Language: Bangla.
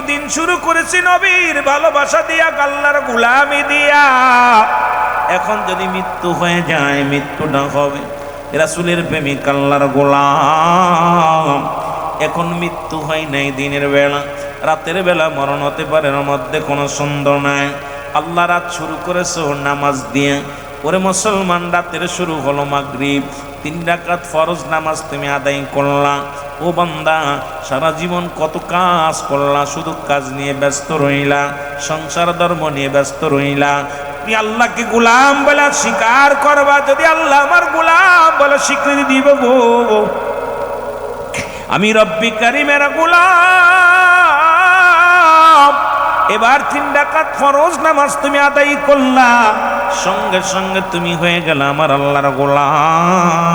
দিন শুরু করেছি নবীর ভালোবাসা দিয়া, আল্লাহর গোলামি দিয়া। এখন যদি মৃত্যু হয়ে যায়, মৃত্যুটা হবে রাসূলের প্রেমিক আল্লাহর গোলাম। এখন মৃত্যু হয় নাই দিনের বেলা, রাতের বেলা মরণ হতে পারে, এর মধ্যে কোনো সন্দেহ নাই। আল্লাহ রাত শুরু করেছো নামাজ দিয়ে। ওরে মুসলমান, রাতের শুরু হলো মাগরিব, 3 রাকাত ফরজ নামাজ তুমি আদায় করলা। ও বান্দা, সারা জীবন কত কাজ করলা, শুধু কাজ নিয়ে ব্যস্ত রইলা, সংসার ধর্ম নিয়ে ব্যস্ত রইলা। তুমি আল্লাহকে গোলাম বলে স্বীকার করবা, যদি আল্লাহ আমার গোলাম বলে স্বীকৃতি দিব গো, আমি রব্বি কারীমের গোলাম। এবার 3 রাকাত ফরজ নামাজ তুমি আদায় করলা, সঙ্গে সঙ্গে তুমি হয়ে গেল আমার আল্লাহর গোলাম।